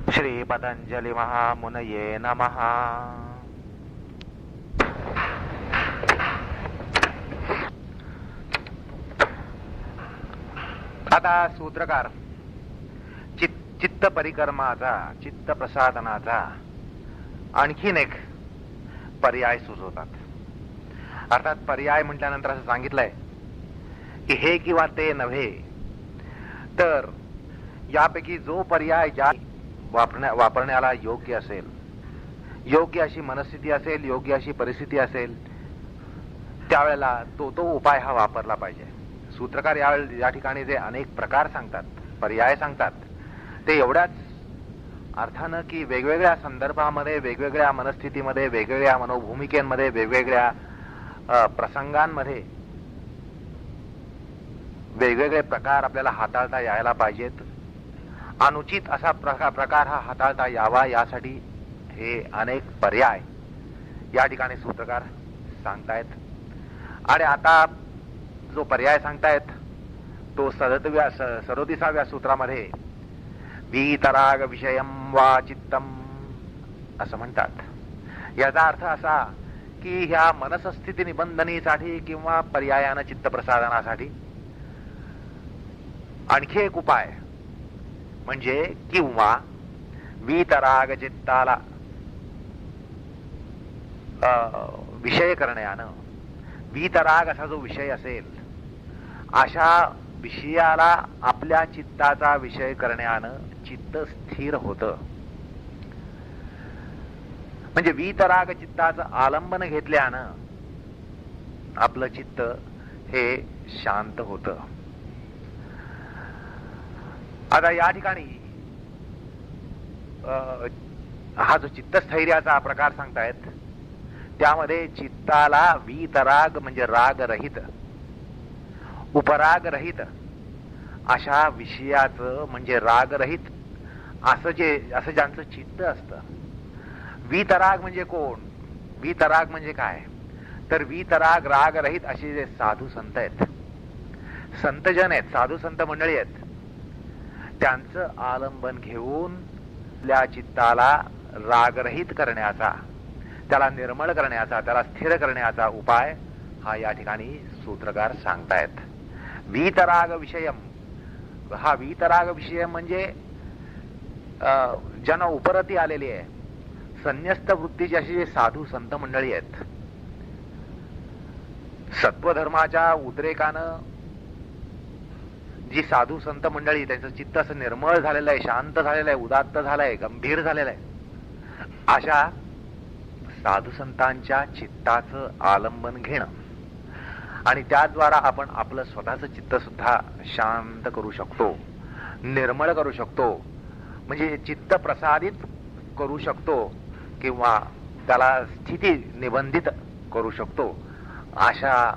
श्री पतंजलि महामुनये नमः। आता सूत्रकार चित्त परिकर्माचा, चित्त प्रसादनाचा आणखीन एक पर्याय सुचवतात. अर्थात पर्याय म्हटल्यानंतर असं सांगितलंय की हे किंवा ते नव्हे, तर यापैकी जो पर्याय ज्या वापरण्याला योग्य असेल, योग्य अशी मनस्थिती असेल, योग्य अशी परिस्थिती असेल, त्यावेळेला तो उपाय हा वापरला पाहिजे. सूत्रकार या ठिकाणी जे अनेक प्रकार सांगतात, पर्याय सांगतात, ते एवढ्याच अर्थानं की वेगवेगळ्या संदर्भामध्ये, वेगवेगळ्या मनस्थितीमध्ये, वेगवेगळ्या मनोभूमिकेमध्ये, वेगवेगळ्या प्रसंगांमध्ये वेगवेगळे प्रकार आपल्याला हाताळता यायला पाहिजेत. अनुचित असा प्रकार हा हाताळता यावा, यासाठी हे अनेक पर्याय या ठिकाणी सूत्रकार सांगतायत. आणि आता जो पर्याय सांगतायत तो 37व्या सूत्रामध्ये वीतराग विषयम वा चित्तम असं म्हणतात. याचा अर्थ असा की ह्या मनसस्थिती निबंधनीसाठी किंवा पर्यायानं चित्तप्रसादनासाठी आणखी एक उपाय म्हणजे किंवा वीतराग चित्ताला विषय करण्यानं, वीतराग असा जो विषय असेल, अशा विषयाला आपल्या चित्ताचा विषय करण्यानं चित्त स्थिर होतं. म्हणजे वीतराग चित्ताचं आलंबन घेतल्यानं आपलं चित्त हे शांत होतं. आता या ठिकाणी हा जो चित्तस्थैर्याचा प्रकार सांगतायत, त्यामध्ये चित्ताला वीतराग म्हणजे रागरहित, उपरागरहित अशा विषयाचं म्हणजे रागरहित असं ज्यांचं चित्त असतं. वीतराग म्हणजे कोण? वीतराग म्हणजे काय? तर वीतराग रागरहित असे जे साधू संत आहेत, संतजन आहेत, साधू संत मंडळी आहेत, त्यांचं आलंबन घेऊन आपल्या चित्ताला रागरहित करण्याचा, त्याला निर्मळ करण्याचा, त्याला स्थिर करण्याचा उपाय हा या ठिकाणी सूत्रकार सांगतायत. वीतराग विषयम, हा वीतराग विषय म्हणजे ज्यांना उपरती आलेली आहे, संन्यस्त वृत्तीची अशी जे साधू संत मंडळी आहेत, सत्वधर्माच्या उद्रेकानं जी साधू संत मंडळी, त्यांचं चित्त असं निर्मळ झालेलं आहे, शांत झालेलं आहे, उदात्त झालंय, गंभीर झालेलं आहे, अशा साधू संतांच्या चित्ताचं आलंबन घेणं आणि त्याद्वारा आपण आपलं स्वतःचं चित्त सुद्धा शांत करू शकतो, निर्मळ करू शकतो, म्हणजे चित्त प्रसादित करू शकतो किंवा त्याला स्थिती निबंधित करू शकतो. अशा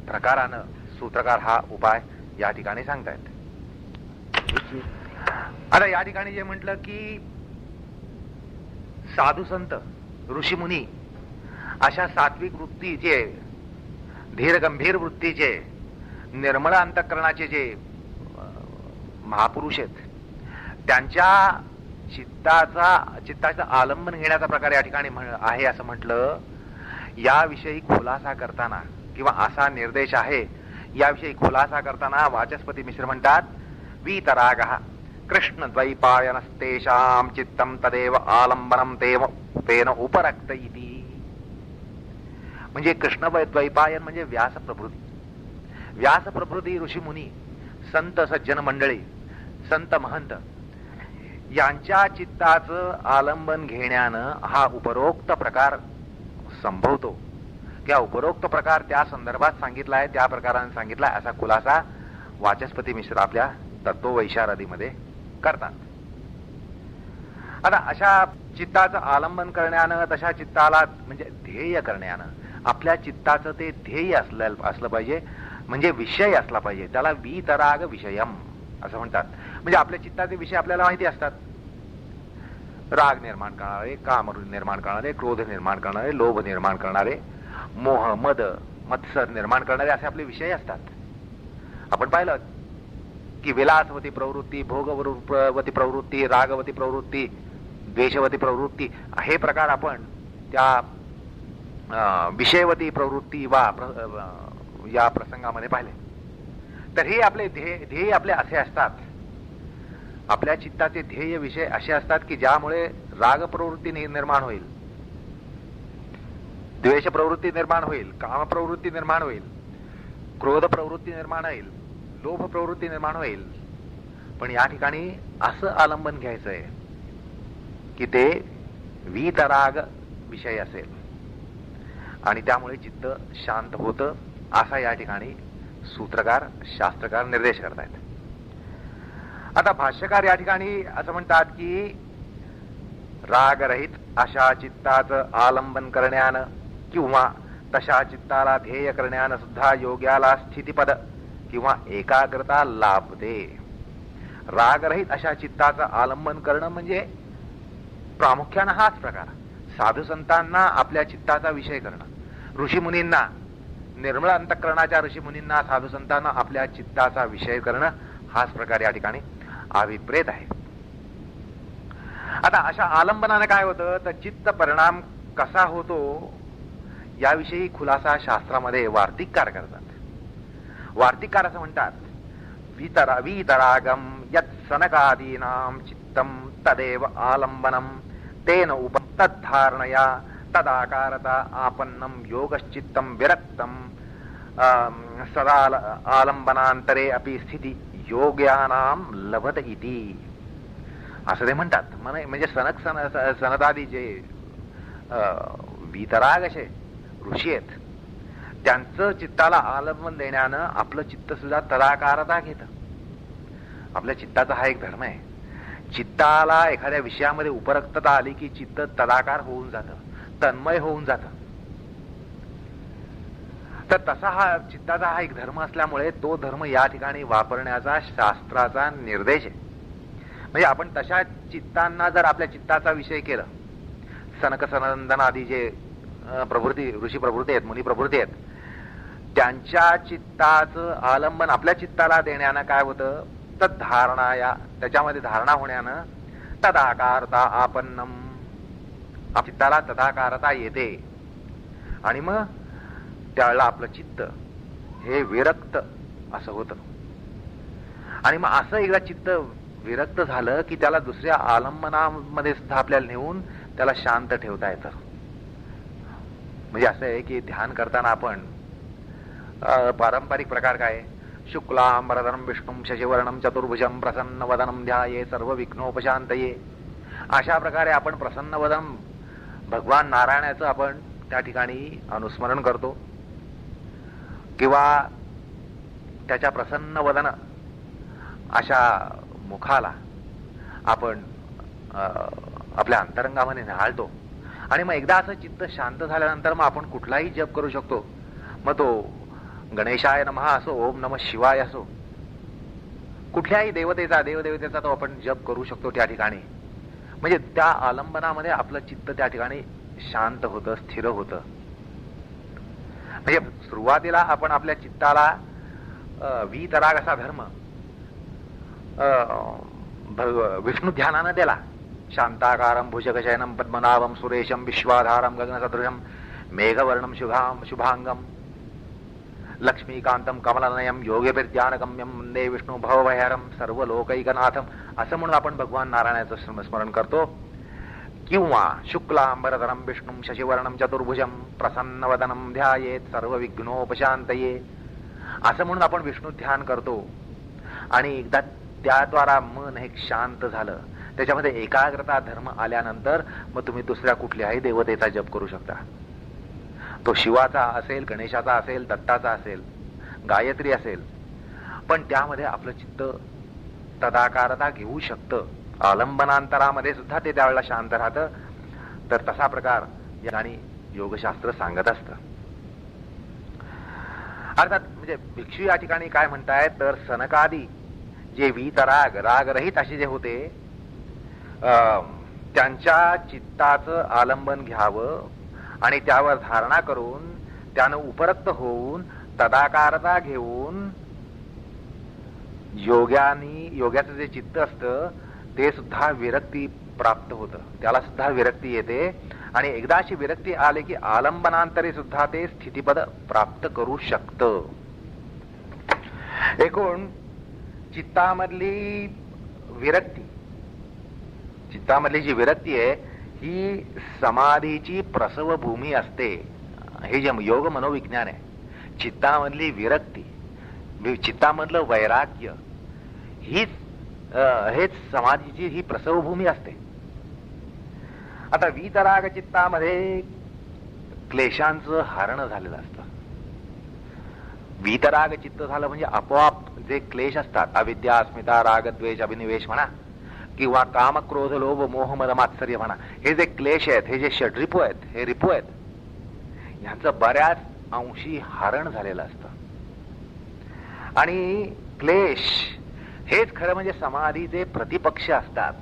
प्रकारानं सूत्रकार हा उपाय या ठिकाणी सांगतायत. आता या ठिकाणी जे म्हटलं की साधू संत, ऋषीमुनी अशा सात्विक वृत्तीचे, धीर गंभीर वृत्तीचे, निर्मळ अंतःकरणाचे जे महापुरुष आहेत, त्यांच्या चित्ताचं आलंबन घेण्याचा प्रकार या ठिकाणी आहे असं म्हटलं. याविषयी खुलासा करताना किंवा असा निर्देश आहे, याविषयी खुलासा करताना वाचस्पती मिश्र म्हणतात वीतरागः कृष्ण द्वैपायनस्तेषां चित्तं तदेव आलंबनं तेन उपरक्त इति. म्हणजे कृष्ण द्वैपायन म्हणजे व्यास प्रभृती ऋषीमुनी, संत सज्जन मंडळी, संत महंत यांच्या चित्ताचं आलंबन घेण्यानं हा उपरोक्त प्रकार संभवतो. किंवा उपरोक्त प्रकार त्या संदर्भात सांगितलाय, त्या प्रकाराने सांगितलाय, असा खुलासा वाचस्पती मिश्र आपल्या तत्ववैशारदीमध्ये करतात. आता अशा चित्ताचं आलंबन करण्यानं, तशा चित्ताला म्हणजे ध्येय करण्यानं, आपल्या चित्ताचं ते ध्येय असलं पाहिजे, म्हणजे विषय असला पाहिजे. त्याला वीतराग विषयम असं म्हणतात. म्हणजे आपल्या चित्ताचे विषय आपल्याला माहिती असतात. राग निर्माण करणारे, काम निर्माण करणारे, क्रोध निर्माण करणारे, लोभ निर्माण करणारे, मोह, मत्सर निर्माण करणारे असे आपले विषय असतात. आपण पाहिलं की विलासवती प्रवृत्ती, भोगवती प्रवृत्ती, रागवती प्रवृत्ती, द्वेषवती प्रवृत्ती हे प्रकार आपण त्या विषयवती प्रवृत्ती या प्रसंगामध्ये पाहिले. तर हे आपले ध्येय आपले असे असतात, आपल्या चित्ताचे ध्येय विषय असे असतात की ज्यामुळे राग प्रवृत्ती निर्माण होईल, द्वेष प्रवृत्ती निर्माण होईल, काम प्रवृत्ती निर्माण होईल, क्रोध प्रवृत्ती निर्माण होईल, लोभ प्रवृत्ती निर्माण होईल. पण या ठिकाणी असं आलंबन घ्यायचंय की ते वीतराग विषय असेल आणि त्यामुळे चित्त शांत होतं, असा या ठिकाणी सूत्रकार शास्त्रकार निर्देश करतायत. आता भाष्यकार या ठिकाणी असं म्हणतात की रागरहित अशा चित्ताचं आलंबन करण्यानं किंवा तशा चित्ताला ध्येय करण्यानं सुद्धा योग्याला स्थितीपद किंवा एकाग्रता लाभते. रागरहित अशा चित्ताचं आलंबन करणं म्हणजे प्रामुख्यानं हाच प्रकार. साधू संतांना आपल्या चित्ताचा विषय करणं, ऋषीमुनींना, निर्मळ अंतःकरणाच्या ऋषीमुनींना, साधू संतांना आपल्या चित्ताचा विषय करणं हाच प्रकार या ठिकाणी अभिप्रेत आहे. आता अशा आलंबनाने काय होतं तर चित्त परिणाम कसा होतो याविषयी खुलासा शास्त्रामध्ये वार्तिककार करतात. वार्तिककार असं म्हणतात, वीतरागम यत् सनकादीनां चित्तम तदेव आलंबनम तेन उपतद्धारणया तदाकारता आपन्नम योगश्चित्तम विरक्तम सदा आलंबनांतरे अपि स्थिती योग्यानाम लभत इति असं ते म्हणतात. म्हणजे सनकादी जे वीतराग असे ऋषी आहेत त्यांचं चित्ताला आलंबन देण्यानं आपलं चित्त सुद्धा तदाकारता घेतं. आपल्या चित्ताचा हा एक धर्म आहे. चित्ताला एखाद्या विषयामध्ये उपरक्तता आली की चित्त तदाकार होऊन जातं, तन्मय होऊन जातं. तर तसा हा चित्ताचा हा एक धर्म असल्यामुळे तो धर्म या ठिकाणी वापरण्याचा शास्त्राचा निर्देश आहे. म्हणजे आपण तशा चित्तांना जर आपल्या चित्ताचा विषय केला, सनक सनंदन आदी जे प्रवृत्ती ऋषी प्रवृत्ती आहेत, मुनी प्रवृत्ती आहेत, त्यांच्या चित्ताचं आलंबन आपल्या चित्ताला देण्यानं काय होतं तर धारणा त्याच्यामध्ये धारणा होण्यानं तदाकारता आपन्नम चित्ताला तदाकारता येते आणि मग त्यावेळेला आपलं चित्त हे विरक्त असं होतं. आणि मग असं एकदा चित्त विरक्त झालं की त्याला दुसऱ्या आलंबनामध्ये सुद्धा आपल्याला नेऊन त्याला शांत ठेवता येतं. म्हणजे असं आहे की ध्यान करताना आपण पारंपरिक प्रकार काय, शुक्लांबरधरं विष्णुं शशिवर्णं चतुर्भुजं प्रसन्नवदनं ध्याये सर्व विघ्नोपशांतये, अशा प्रकारे आपण प्रसन्नवदन भगवान नारायणाचं आपण त्या ठिकाणी अनुस्मरण करतो किंवा त्याच्या प्रसन्नवदन अशा मुखाला आपण आपल्या अंतरंगामध्ये निहाळतो. आणि मग एकदा असं चित्त शांत झाल्यानंतर मग आपण कुठलाही जप करू शकतो. मग तो गणेशाय नमः असो, ओम नमः शिवाय असो, कुठल्याही देवदेवतेचा तो आपण जप करू शकतो त्या ठिकाणी. म्हणजे त्या आलंबनामध्ये आपलं चित्त त्या ठिकाणी शांत होतं, स्थिर होतं. म्हणजे सुरुवातीला आपण आपल्या चित्ताला वीतराग असा धर्म विष्णू ध्यानानं दिला. शांताकारं भुजगशयनं पद्मनाभं सुरेशं विश्वाधारं गगनसदृशं मेघवर्णं शुभांगं लक्ष्मीकांतं कमलनयं योगिभिर्ध्यानगम्यं वंदे विष्णू भवभयहरं सर्वलोकैकनाथं असं म्हणून आपण भगवान नारायणाचं स्मरण करतो. किंवा शुक्लांबरधरं विष्णुं शशिवर्णं चतुर्भुजं प्रसन्नवदनं ध्यायेत सर्व विघ्नोपशांतये असं म्हणून आपण विष्णू ध्यान करतो. आणि एकदा त्याद्वारा मन हे शांत झालं, त्याच्यामध्ये एकाग्रता धर्म आल्यानंतर मग तुम्ही दुसऱ्या कुठल्याही देवतेचा जप करू शकता. तो शिवाचा असेल, गणेशाचा असेल, दत्ताचा असेल, गायत्री असेल, पण त्यामध्ये आपलं चित्त तदाकारता घेऊ शकतं. आलंबनांतरामध्ये सुद्धा ते त्यावेळेला शांत राहतं. तर तसा प्रकार या ठिकाणी योगशास्त्र सांगत असतं. अर्थात म्हणजे भिक्षू या ठिकाणी काय म्हणतायत तर सनकादी जे वीतराग रागरहित असे जे होते त्यांच्या चित्ताचं आलंबन घ्यावं आणि त्यावर धारणा करून त्यानं उपरक्त होऊन तदाकारता घेऊन योग्याचं जे चित्त असतं ते सुद्धा विरक्ती प्राप्त होतं, त्याला सुद्धा विरक्ती येते. आणि एकदा अशी विरक्ती आली की आलंबनांतरे सुद्धा ते स्थितीपद प्राप्त करू शकतं. एकूण चित्तामधली जी विरक्ती आहे ही समाधीची प्रसव भूमी असते. हे जे योग मनोविज्ञान आहे, चित्तामधली विरक्ती, चित्तामधलं वैराग्य हेच समाधीची ही प्रसवभूमी असते. आता वीतराग चित्तामध्ये क्लेशांचं हरण झालेलं असतं. वीतराग चित्त झालं म्हणजे आपोआप जे क्लेश असतात, अविद्या, अस्मिता, राग, द्वेष, अभिनिवेश म्हणा, किंवा काम, क्रोध, लोभ, मोह, मद, मात्सर्य म्हणा, हे जे क्लेश आहेत, हे जे षड्रिपू आहेत, हे रिपू आहेत, ह्यांचं बऱ्याच अंशी हरण झालेलं असतं. आणि क्लेश हेच खरं म्हणजे समाधीचे प्रतिपक्ष असतात.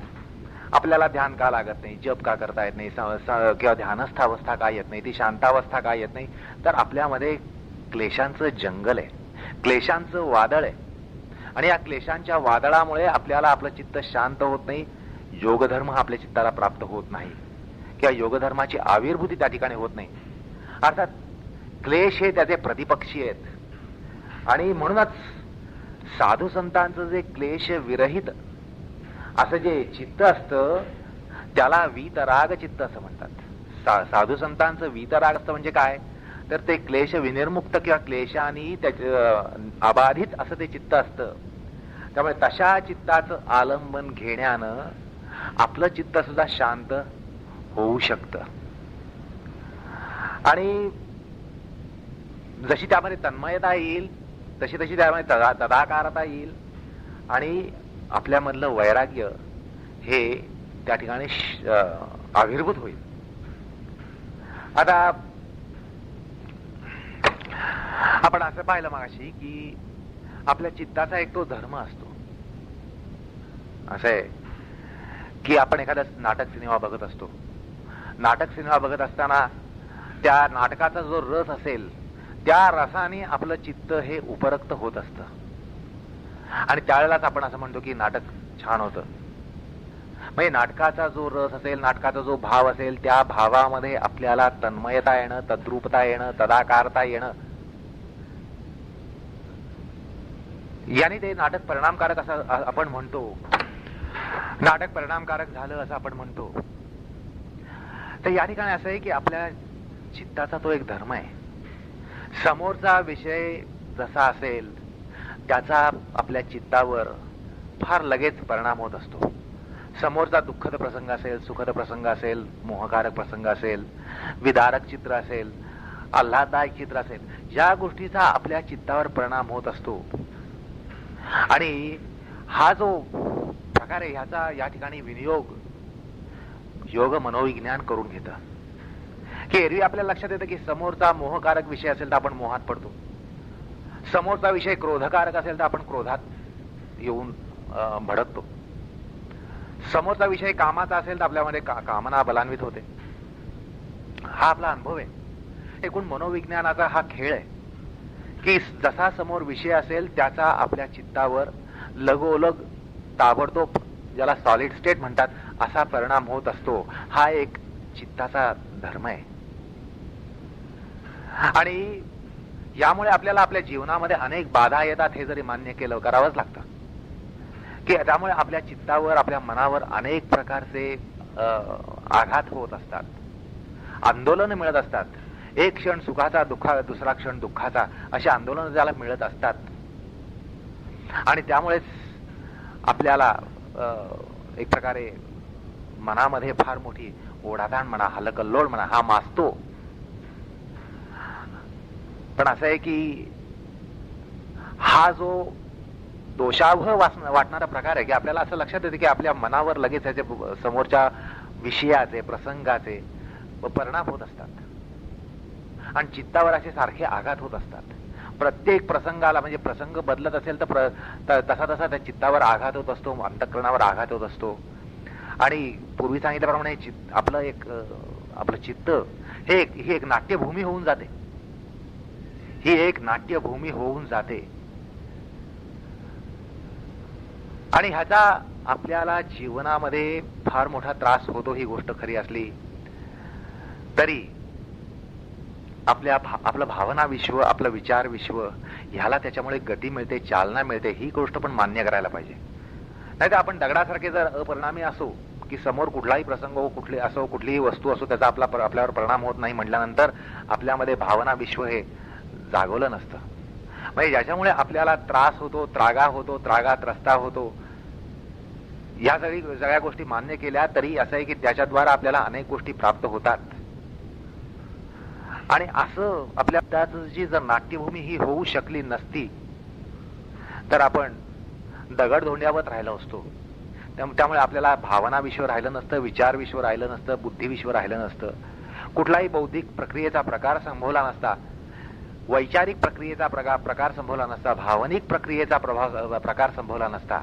आपल्याला ध्यान का लागत नाही, जप का करता येत नाही, किंवा ध्यानस्थ अवस्था का येत नाही, ती शांतावस्था का येत नाही, तर आपल्यामध्ये क्लेशांचं जंगल आहे, क्लेशांचं वादळ आहे. आणि या क्लेशांच्या वादळामुळे आपल्याला आपलं चित्त शांत होत नाही, योगधर्म आपल्या चित्ताला प्राप्त होत नाही, किंवा योगधर्माची आविर्भूती त्या ठिकाणी होत नाही. अर्थात क्लेश हे त्याचे प्रतिपक्षी आहेत. आणि म्हणूनच साधू संतांचं जे क्लेश विरहित असं जे चित्त असतं त्याला वीतराग चित्त असं म्हणतात. साधू संतांचं वीतराग असतं म्हणजे काय, तर ते क्लेश विनिर्मुक्त किंवा क्लेशाने अबाधित असं ते चित्त असतं. त्यामुळे तशा चित्ताचं आलंबन घेण्यानं आपलं चित्त सुद्धा शांत होऊ शकतं. आणि जशी त्यामध्ये तन्मयता येईल तशी त्यामध्ये तदाकारता येईल आणि आपल्यामधलं वैराग्य हे त्या ठिकाणी आविर्भूत होईल. आता आपण असं पाहिलं मगाशी की आपल्या चित्ताचा एक तो धर्म असतो. असं आहे की आपण एखादा नाटक सिनेमा बघत असतो. नाटक सिनेमा बघत असताना त्या नाटकाचा जो रस असेल त्या रसाने आपलं चित्त हे उपरक्त होत असतं. आणि त्यावेळेलाच आपण असं म्हणतो की नाटक छान होतं. म्हणजे नाटकाचा जो रस असेल, नाटकाचा जो भाव असेल, त्या भावामध्ये आपल्याला तन्मयता येणं, तद्रूपता येणं, तदाकारता येणं, याने ते नाटक परिणामकारक असं आपण म्हणतो. नाटक परिणामकारक झालं असं आपण म्हणतो. तर या ठिकाणी असं आहे की आपल्या चित्ताचा तो एक धर्म आहे. समोरचा विषय जसा असेल त्याचा आपल्या चित्तावर फार लगेच परिणाम होत असतो. समोरचा दुःखद प्रसंग असेल, सुखद प्रसंग असेल, मोहकारक प्रसंग असेल, विदारक चित्र असेल, आल्हाददायक चित्र असेल, ज्या गोष्टीचा आपल्या चित्तावर परिणाम होत असतो. आणि हा जो प्रकार आहे ह्याचा या ठिकाणी विनियोग योग मनोविज्ञान करून घेतं. की एरवी आपल्याला लक्षात येतं की समोरचा मोहकारक विषय असेल तर आपण मोहात पडतो, समोरचा विषय क्रोधकारक असेल तर आपण क्रोधात येऊन भडकतो, समोरचा विषय कामाचा असेल तर आपल्यामध्ये कामना बलान्वित होते. हा आपला अनुभव आहे. एकूण मनोविज्ञानाचा हा खेळ आहे की जसा समोर विषय असेल त्याचा आपल्या चित्तावर लगोलग ताबडतोब, ज्याला सॉलिड स्टेट म्हणतात, असा परिणाम होत असतो. हा एक चित्ताचा धर्म आहे. आणि यामुळे आपल्याला आपल्या जीवनामध्ये अनेक बाधा येतात, हे जरी मान्य केलं, करावंच लागतं. की त्यामुळे आपल्या चित्तावर, आपल्या मनावर अनेक प्रकारचे आघात होत असतात, आंदोलन मिळत असतात. एक क्षण सुखाचा, दुसरा क्षण दुःखाचा, अशी आंदोलन ज्याला मिळत असतात. आणि त्यामुळेच आपल्याला एक प्रकारे मनामध्ये फार मोठी ओढाताण म्हणा, हलकल्लोळ म्हणा, हा माजतो. पण असं आहे की हा जो दोषावह वाटणारा प्रकार आहे की आपल्याला असं लक्षात येते की आपल्या मनावर लगेच त्याचे समोरच्या विषयाचे, प्रसंगाचे परिणाम होत असतात. आणि चित्तावर असे सारखे आघात होत असतात. प्रत्येक प्रसंगाला, म्हणजे प्रसंग बदलत असेल तर तसा तसा त्या चित्तावर आघात होत असतो, अंतःकरणावर आघात होत असतो. आणि पूर्वी सांगितल्याप्रमाणे आपलं चित्त ही एक नाट्यभूमी होऊन जाते. ही एक नाट्यभूमी होऊन जाते. आणि ह्याचा आपल्याला जीवनामध्ये फार मोठा त्रास होतो ही गोष्ट खरी असली तरी आपलं भावना विश्व, आपलं विचार विश्व ह्याला त्याच्यामुळे गती मिळते, चालना मिळते, ही गोष्ट पण मान्य करायला पाहिजे. नाहीतर आपण दगडासारखे जर अपरिणामी असो की समोर कुठलाही प्रसंग हो, कुठलीही वस्तू असो, त्याचा आपल्यावर परिणाम होत नाही म्हटल्यानंतर आपल्यामध्ये भावना विश्व हे जागवलं नसतं. म्हणजे ज्याच्यामुळे आपल्याला त्रास होतो, त्रागा होतो, त्रस्ता होतो, या सगळ्या गोष्टी मान्य केल्या तरी असं आहे की त्याच्याद्वारा आपल्याला अनेक गोष्टी प्राप्त होतात. आणि असं आपल्या जी जर नाट्यभूमी ही होऊ शकली नसती तर आपण दगड धोंड्यावत राहिलो असतो. त्यामुळे आपल्याला भावना विश्व राहिलं नसतं, विचार विश्व राहिलं नसतं, बुद्धी विश्व राहिलं नसतं, कुठलाही बौद्धिक प्रक्रियेचा प्रकार संभवला नसता, वैचारिक प्रक्रियेचा प्रकार संभवला नसता, भावनिक प्रक्रियेचा प्रकार संभवला नसता.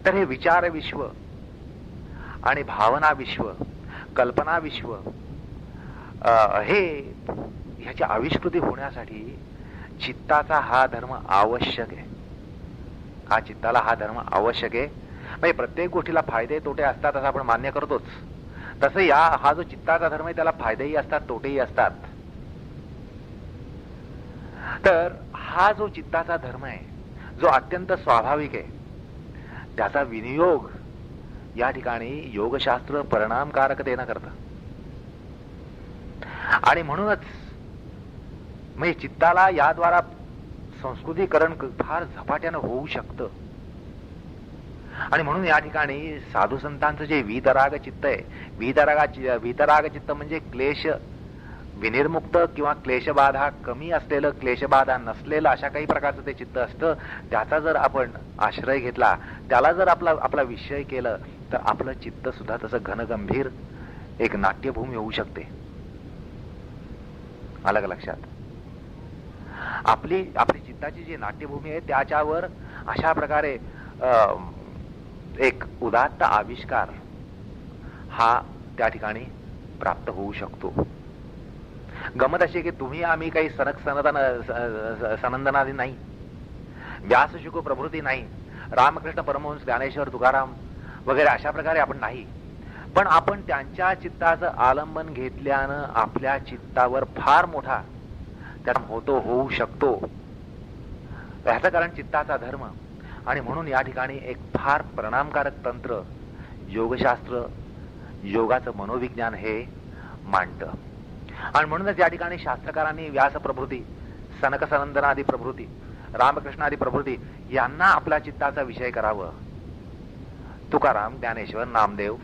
तर हे विचार विश्व आणि भावना विश्व, कल्पना विश्व हे ह्याची आविष्कृती होण्यासाठी चित्ताचा हा धर्म आवश्यक आहे. चित्ताला हा धर्म आवश्यक आहे. म्हणजे प्रत्येक गोष्टीला फायदे तोटे असतात असं आपण मान्य करतोच. तसं हा जो चित्ताचा धर्म आहे त्याला फायदेही असतात, तोटेही असतात. तर हा जो चित्ताचा धर्म आहे, जो अत्यंत स्वाभाविक आहे, त्याचा विनियोग या ठिकाणी योगशास्त्र परिणामकारकतेनं करतं. आणि म्हणूनच म्हणजे चित्ताला याद्वारा संस्कृतीकरण फार झपाट्यानं होऊ शकतं. आणि म्हणून या ठिकाणी साधू संतांचं जे वीतराग चित्त आहे, वीतराग चित्त म्हणजे क्लेश विनिर्मुक्त किंवा क्लेशबाधा कमी असलेलं, क्लेशबाधा नसलेलं अशा काही प्रकारचं ते चित्त असतं. त्याचा जर आपण आश्रय घेतला, त्याला जर आपला विषय केलं तर आपलं चित्त सुद्धा तसं घनगंभीर एक नाट्यभूमी होऊ शकते. अलग लक्षात. आपली चित्ताची जी नाट्यभूमी आहे त्याच्यावर अशा प्रकारे एक उदात्त आविष्कार हा त्या ठिकाणी प्राप्त होऊ शकतो. गमत अशी की तुम्ही आम्ही काही सनंदनादी नाही, व्यासशुक प्रभृती नाही, रामकृष्ण परमहंस ज्ञानेश्वर तुकाराम वगैरे अशा प्रकारे आपण नाही. पण आपण त्यांच्या चित्ताचं आलंबन घेतल्यानं आपल्या चित्तावर फार मोठा त्याचा होऊ शकतो. ह्याचं कारण चित्ताचा धर्म. आणि म्हणून या ठिकाणी एक फार परिणामकारक तंत्र योगशास्त्र, योगाचं मनोविज्ञान हे मांडतं. आणि म्हणूनच या ठिकाणी शास्त्रकारांनी व्यास प्रभृती, सनक सनंदनादी प्रभृती, रामकृष्णादी प्रभृती यांना आपल्या चित्ताचा विषय करावं. तुकाराम, ज्ञानेश्वर, नामदेव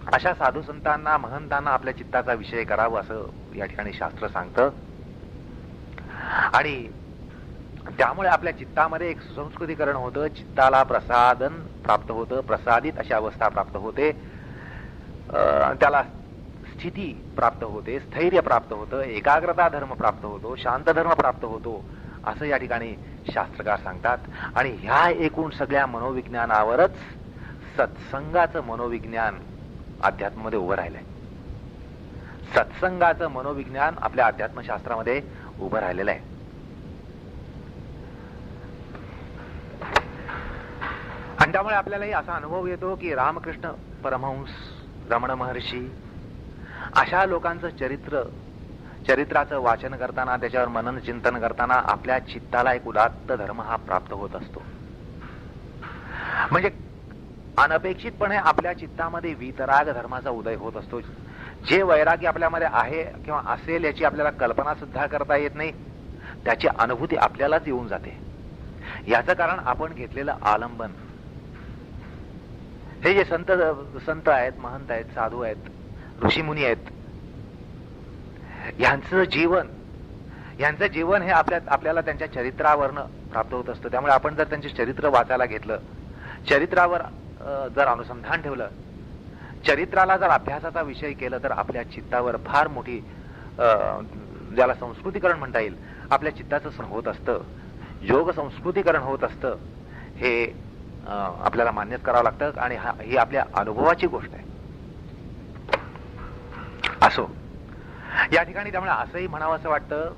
अशा साधू संतांना, महंतांना आपल्या चित्ताचा विषय करावं असं या ठिकाणी शास्त्र सांगतं. आणि त्यामुळे आपल्या चित्तामध्ये एक सुसंस्कृतीकरण होतं, चित्ताला प्रसादन प्राप्त होतं, प्रसादित अशी अवस्था प्राप्त होते, त्याला स्थिती प्राप्त होते, स्थैर्य प्राप्त होतं, एकाग्रता धर्म प्राप्त होतो, शांत धर्म प्राप्त होतो असं या ठिकाणी शास्त्रकार सांगतात. आणि ह्या एकूण सगळ्या मनोविज्ञानावरच सत्संगाचं मनोविज्ञान अध्यात्मामध्ये उभं राहिलंय. सत्संगाचं मनोविज्ञान आपल्या अध्यात्मशास्त्रामध्ये उभं राहिलेलं आहे. आणि त्यामुळे आपल्यालाही असा अनुभव येतो की रामकृष्ण परमहंस, रमण महर्षी अशा लोकांचं चरित्राचं वाचन करताना, त्याच्यावर मनन चिंतन करताना आपल्या चित्ताला एक उदात्त धर्म हा प्राप्त होत असतो. म्हणजे अनपेक्षितपणे आपल्या चित्तामध्ये वीतराग धर्माचा उदय होत असतो. जे वैराग्य आपल्यामध्ये आहे किंवा असेल याची आपल्याला कल्पना सुद्धा करता येत नाही, त्याची अनुभूती आपल्यालाच येऊन जाते. याचं कारण आपण घेतलेलं आलंबन. हे जे संत आहेत, महंत आहेत, साधू आहेत, ऋषीमुनी आहेत, यांचं जीवन हे आपल्याला त्यांच्या चरित्रावरनं प्राप्त होत असतं. त्यामुळे आपण जर त्यांचे चरित्र वाचायला घेतलं, चरित्रावर जर अनुसंधान ठेवलं, चरित्राला जर अभ्यासाचा विषय केलं तर आपल्या चित्तावर फार मोठी ज्याला संस्कृतीकरण म्हणता येईल, आपल्या चित्ताचं होत असतं, योग संस्कृतीकरण होत असतं. हे आपल्याला मान्यच करावं लागतं. आणि ही आपल्या अनुभवाची गोष्ट आहे. असो या ठिकाणी त्यामुळे असंही म्हणावं असं वाटतं,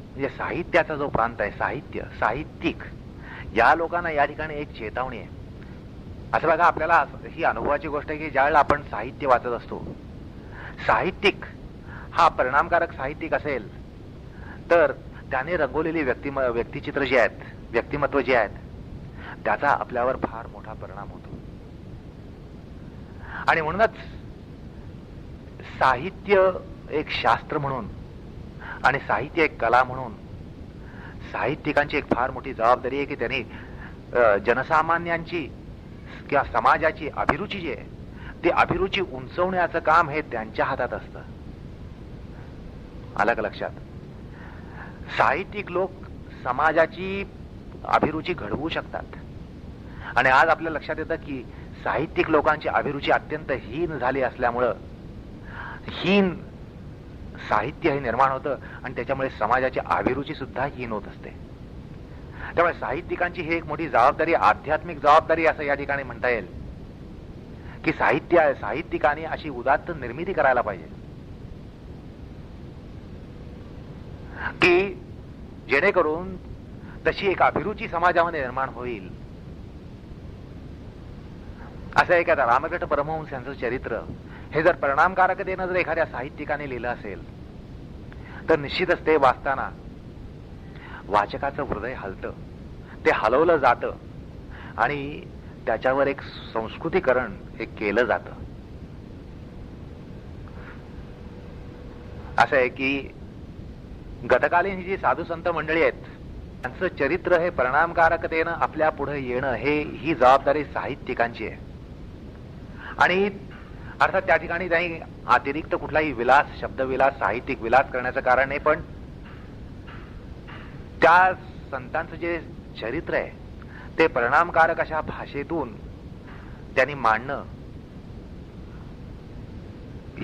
म्हणजे साहित्याचा जो प्रांत आहे, साहित्यिक या लोकांना या ठिकाणी एक चेतावणी आहे असं बघा, आपल्याला ही अनुभवाची गोष्ट आहे की ज्यावेळेला आपण साहित्य वाचत असतो, साहित्यिक हा परिणामकारक साहित्यिक असेल तर त्याने रंगवलेली व्यक्तिचित्र जे आहेत, व्यक्तिमत्व जे आहेत, त्याचा आपल्यावर फार मोठा परिणाम होतो. आणि म्हणूनच साहित्य एक शास्त्र म्हणून आणि साहित्य एक कला म्हणून साहित्यिकांची एक फार मोठी जबाबदारी आहे की त्यांनी जनसामान्यांची किंवा समाजाची अभिरुची जी आहे ती अभिरुची उंचवण्याचं काम हे त्यांच्या हातात असतं. आलं का लक्षात? साहित्यिक लोक समाजाची अभिरुची घडवू शकतात. आणि आज आपल्या लक्षात येतं की साहित्यिक लोकांची अभिरुची अत्यंत हीन झाली असल्यामुळं हीन साहित्य हे निर्माण होतं आणि त्याच्यामुळे समाजाची अभिरुची सुद्धा हीन होत असते. त्यामुळे साहित्यिकांची ही एक मोठी जबाबदारी, आध्यात्मिक जबाबदारी असं या ठिकाणी म्हणता येईल की साहित्यिकांनी अशी उदात्त निर्मिती करायला पाहिजे की जेणेकरून तशी एक अभिरुची समाजामध्ये निर्माण होईल. असं एक आता रामकृष्ण परमहंस यांचं चरित्र हे जर परिणामकारकतेनं जर एखाद्या साहित्यिकाने लिहिलं असेल तर निश्चितच ते वाचताना वाचकाचं हृदय हलतं, ते हलवलं जातं आणि त्याच्यावर एक संस्कृतीकरण हे केलं जातं. असं आहे की गतकालीन ही जी साधू संत मंडळी आहेत त्यांचं चरित्र हे परिणामकारकतेनं आपल्या पुढे येणं ही जबाबदारी साहित्यिकांची आहे. आणि अर्थात त्या ठिकाणी त्यांनी अतिरिक्त कुठलाही विलास, शब्दविलास, साहित्यिक विलास करण्याचं कारण नाही, पण त्या संतांचं जे चरित्र आहे ते परिणामकारक अशा भाषेतून त्यांनी मांडणं,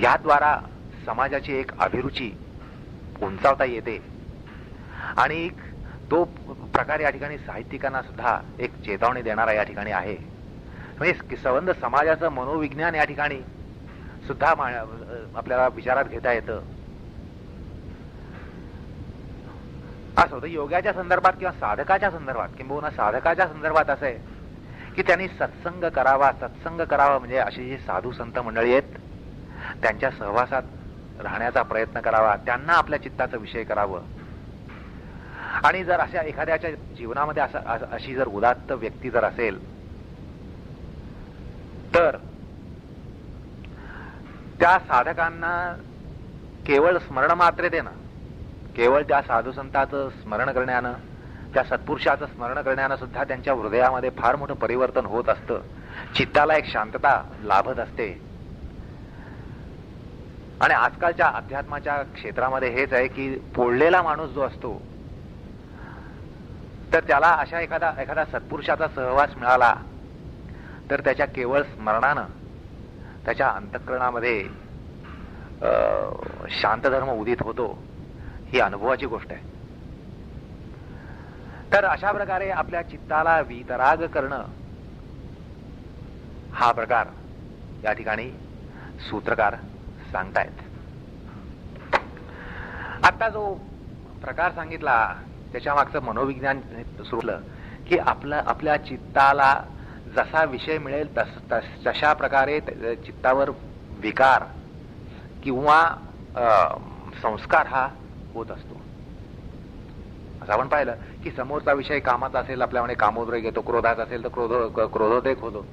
याद्वारा समाजाची एक अभिरुची उंचावता येते. आणि तो प्रकार या ठिकाणी साहित्यिकांना सुद्धा एक चेतावणी देणारा या ठिकाणी आहे. म्हणजे संबंध समाजाचं मनोविज्ञान या ठिकाणी सुद्धा आपल्याला विचारात घेता येतं. असं होतं योगाच्या संदर्भात किंवा साधकाच्या संदर्भात, किंबहुना साधकाच्या संदर्भात असं आहे की त्यांनी सत्संग करावा. सत्संग करावा म्हणजे अशी जी साधू संत मंडळी आहेत त्यांच्या सहवासात राहण्याचा प्रयत्न करावा, त्यांना आपल्या चित्ताचा विषय करावं. आणि जर अशा एखाद्याच्या जीवनामध्ये अशी जर उदात्त व्यक्ती जर असेल तर त्या साधकांना केवळ स्मरण मात्रेनं, केवळ त्या साधू संतांचं स्मरण करण्यानं, त्या सत्पुरुषाचं स्मरण करण्यानं सुद्धा त्यांच्या हृदयामध्ये फार मोठं परिवर्तन होत असतं. चित्ताला एक शांतता लाभत असते. आणि आजकालच्या अध्यात्माच्या क्षेत्रामध्ये हेच आहे की पोळलेला माणूस जो असतो तर त्याला अशा एखादा सत्पुरुषाचा सहवास मिळाला तर त्याच्या केवळ स्मरणानं त्याच्या अंतःकरणामध्ये शांतधर्म उदित होतो. ही अनुभवाची गोष्ट आहे. तर अशा प्रकारे आपल्या चित्ताला वितराग करणं हा प्रकार या ठिकाणी सूत्रकार सांगतायत. आता जो प्रकार सांगितला त्याच्या मागचं मनोविज्ञान सुरू की आपल्या चित्ताला जसा विषय मिळेल तशा प्रकारे चित्तावर विकार किंवा संस्कार हा होत असतो. असं आपण पाहिलं की समोरचा विषय कामाचा असेल आपल्यामध्ये कामोद्रेक येतो, क्रोधाचा असेल तर क्रोधोद्रेक होतो,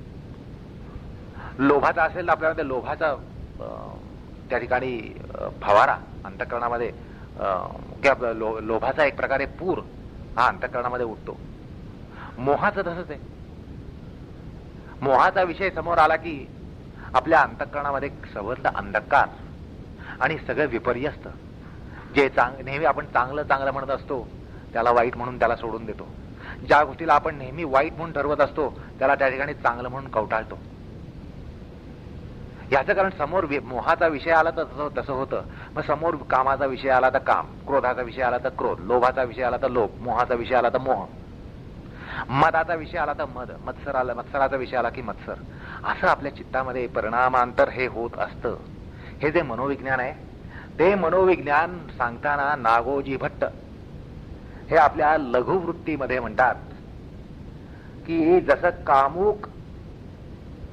लोभाचा असेल तर आपल्यामध्ये लोभाचा त्या ठिकाणी फवारा अंतःकरणामध्ये किंवा लोभाचा एक प्रकारे पूर हा अंतःकरणामध्ये उठतो. मोहाचं तसंच आहे. मोहाचा विषय समोर आला की आपल्या अंतःकरणामध्ये सबंध अंधकार आणि सगळं विपर्यस्त. जे नेहमी आपण चांगलं चांगलं म्हणत असतो त्याला वाईट म्हणून त्याला सोडून देतो. ज्या गोष्टीला आपण नेहमी वाईट म्हणून ठरवत असतो त्याला त्या ठिकाणी चांगलं म्हणून कवटाळतो. याचं कारण समोर मोहाचा विषय आला तर तसं होतं. मग समोर कामाचा विषय आला तर काम, क्रोधाचा विषय आला तर क्रोध, लोभाचा विषय आला तर लोभ, मोहाचा विषय आला तर मोह, मदाचा विषय आला तर मद, मत्सराचा विषय आला की मत्सर. असं आपल्या चित्तामध्ये परिणामांतर हे होत असतं. हे जे मनोविज्ञान आहे ते मनोविज्ञान सांगताना नागोजी भट्ट हे आपल्या लघुवृत्तीमध्ये म्हणतात की जसं कामुक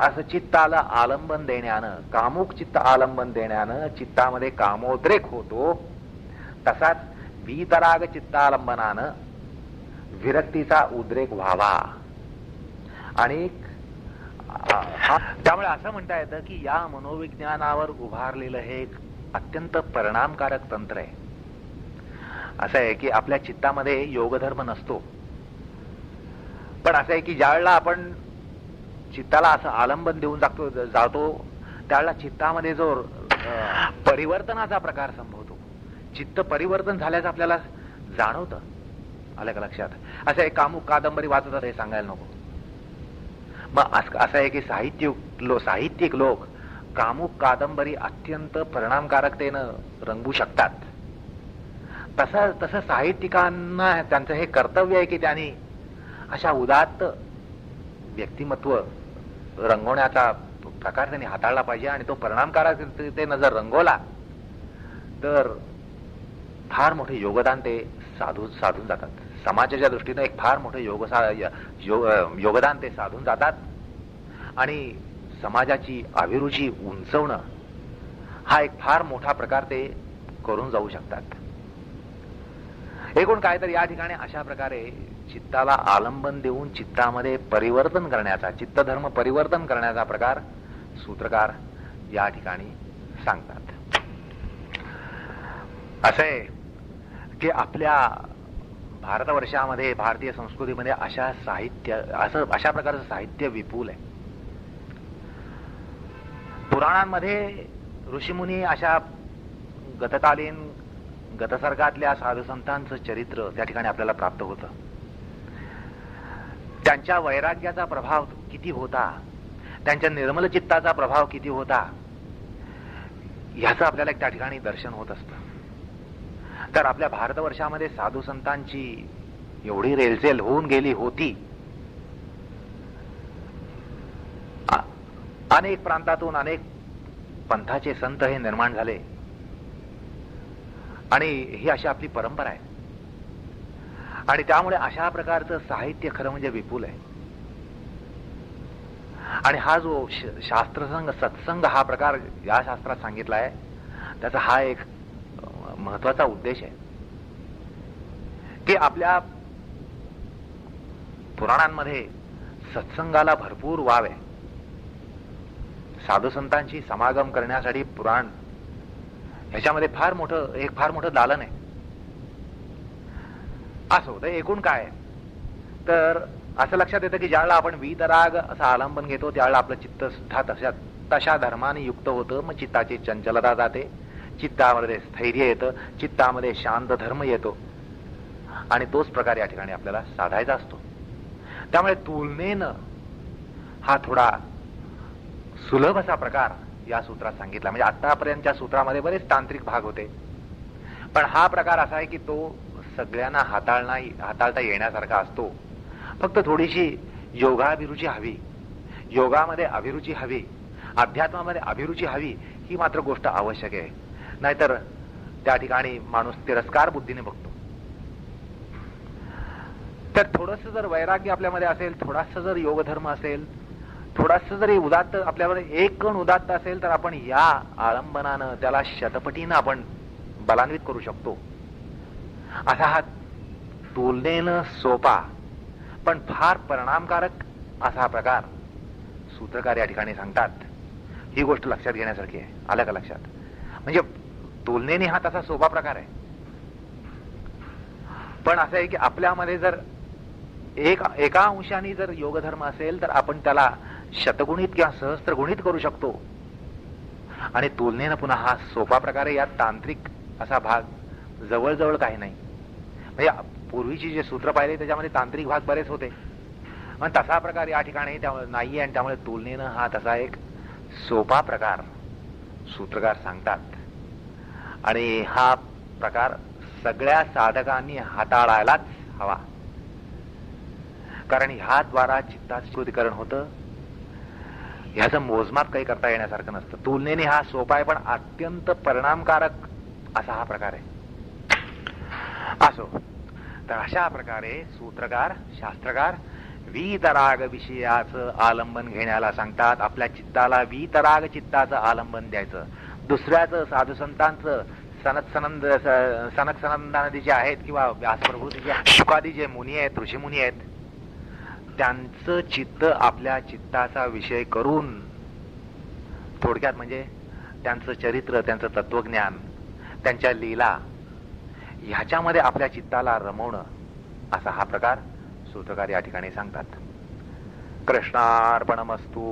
असं चित्ताला आलंबन देण्यानं, कामुक चित्त आलंबन देण्यानं चित्तामध्ये कामोद्रेक होतो. तसाच वीतराग चित्तालंबनानं विरक्तीचा उद्रेक व्हावा. आणि त्यामुळे असं म्हणता येतं की या मनोविज्ञानावर उभारलेलं हे एक अत्यंत परिणामकारक तंत्र आहे. असं आहे की आपल्या चित्तामध्ये योगधर्म नसतो, पण असं आहे की ज्यावेळेला आपण चित्ताला असं आलंबन देऊन जातो त्यावेळेला चित्तामध्ये जो परिवर्तनाचा प्रकार संभवतो, चित्त परिवर्तन झाल्याचं आपल्याला जाणवतं. आलं का लक्षात? असं एक कामुक कादंबरी वाचत हे सांगायला नको. मग असं आहे की साहित्यिक लोक कामुक कादंबरी अत्यंत परिणामकारकतेनं रंगवू शकतात. तसं साहित्यिकांना त्यांचं हे कर्तव्य आहे की त्यांनी अशा उदात्त व्यक्तिमत्व रंगवण्याचा प्रकार त्यांनी हाताळला पाहिजे. आणि तो परिणामकारकतेनं जर रंगवला तर फार मोठे योगदान ते साधून जातात. समाजाच्या दृष्टीनं एक फार मोठं योगदान ते साधून जातात. आणि समाजाची अभिरुची उंचवणं हा एक फार मोठा प्रकार ते करून जाऊ शकतात. एकूण काय तर या ठिकाणी अशा प्रकारे चित्ताला आलंबन देऊन चित्तामध्ये परिवर्तन करण्याचा, चित्तधर्म परिवर्तन करण्याचा प्रकार सूत्रकार या ठिकाणी सांगतात. असं आहे की आपल्या भारतवर्षामध्ये, भारतीय संस्कृतीमध्ये अशा प्रकारचं साहित्य विपुल आहे. पुराणांमध्ये ऋषीमुनी अशा गतकालीन गतसर्गातल्या साधुसंतांचं चरित्र त्या ठिकाणी आपल्याला प्राप्त होतं. त्यांच्या वैराग्याचा प्रभाव किती होता, त्यांच्या निर्मल चित्ताचा प्रभाव किती होता, ह्याचं आपल्याला त्या ठिकाणी दर्शन होत असतं. तर आपल्या भारतवर्षामध्ये साधू संतांची एवढी रेलचेल होऊन गेली होती. अनेक प्रांतातून अनेक पंथाचे संत हे निर्माण झाले आणि ही अशी आपली परंपरा आहे. आणि त्यामुळे अशा प्रकारचं साहित्य खरं म्हणजे विपुल आहे. आणि हा जो शास्त्रसंग सत्संग हा प्रकार या शास्त्रात सांगितला आहे, त्याचा हा एक महत्वाचा उद्देश आहे की आपल्या पुराणांमध्ये सत्संगाला भरपूर वाव आहे. साधू संतांशी समागम करण्यासाठी पुराण ह्याच्यामध्ये फार मोठं दालन आहे. असं होतं. एकूण काय तर असं लक्षात येतं की ज्यावेळेला आपण वीतराग असं आलंबन घेतो त्यावेळेला आपलं चित्त सुद्धा तशा धर्माने युक्त होतं. मग चित्ताची चंचलता जाते, चित्तामध्ये स्थैर्य येतं, चित्तामध्ये शांत धर्म येतो. आणि तोच प्रकार या ठिकाणी आपल्याला साधायचा असतो. त्यामुळे तुलनेनं हा थोडा सुलभ असा प्रकार या सूत्रात सांगितला. म्हणजे आतापर्यंतच्या सूत्रामध्ये बरेच तांत्रिक भाग होते, पण हा प्रकार असा आहे की तो सगळ्यांना हाताळता येण्यासारखा असतो. फक्त थोडीशी योगाभिरुची हवी, योगामध्ये अभिरुची हवी, अध्यात्मामध्ये अभिरुची हवी, ही मात्र गोष्ट आवश्यक आहे. नाहीतर त्या ठिकाणी माणूस तिरस्कार बुद्धीने बघतो. तर थोडंसं जर वैराग्य आपल्यामध्ये असेल, थोडासा जर योगधर्म असेल, थोडासा जरी उदात्त आपल्यामध्ये एक कण उदात्त असेल, तर आपण या आळंबनानं त्याला शतपटीनं आपण बलान्वित करू शकतो. असा हा तुलनेनं सोपा पण फार परिणामकारक असा प्रकार सूत्रकार या ठिकाणी सांगतात. ही गोष्ट लक्षात घेण्यासारखी आहे. आलं का लक्षात? म्हणजे तुलनेने हा तसा सोपा प्रकार आहे, पण असं आहे की आपल्यामध्ये जर एका अंशाने जर योगधर्म असेल तर आपण त्याला शतगुणित किंवा सहस्त्रगुणित करू शकतो. आणि तुलनेनं पुन्हा हा सोपा प्रकार आहे. यात तांत्रिक असा भाग जवळजवळ काही नाही. म्हणजे पूर्वीची जे सूत्र पाहिले त्याच्यामध्ये तांत्रिक भाग बरेच होते, पण तसा प्रकार या ठिकाणी नाहीये. आणि त्यामुळे तुलनेनं हा तसा एक सोपा प्रकार सूत्रकार सांगतात. आणि हा प्रकार सगळ्या साधकांनी हाताळायलाच हवा, कारण ह्याद्वारा चित्ताचं शुद्धीकरण होतं. ह्याचं मोजमाप काही करता येण्यासारखं नसतं. तुलनेने हा सोपा आहे पण अत्यंत परिणामकारक असा हा प्रकार आहे. असो, तर अशा प्रकारे सूत्रकार, शास्त्रकार वीतराग विषयाचं आलंबन घेण्याला सांगतात. आपल्या चित्ताला वीतराग चित्ताचं आलंबन द्यायचं. दुसऱ्याचं, साधू संतांचं, सनक सनंदादी जे आहेत किंवा व्यासप्रभूती जे शुकादी जे मुनी आहेत, ऋषीमुनी आहेत, त्यांचं चित्त आपल्या चित्ताचा विषय करून, थोडक्यात म्हणजे त्यांचं चरित्र, त्यांचं तत्वज्ञान, त्यांच्या लीला ह्याच्यामध्ये आपल्या चित्ताला रमवणं, असा हा प्रकार सूत्रकार या ठिकाणी सांगतात. कृष्णार्पणमस्तु.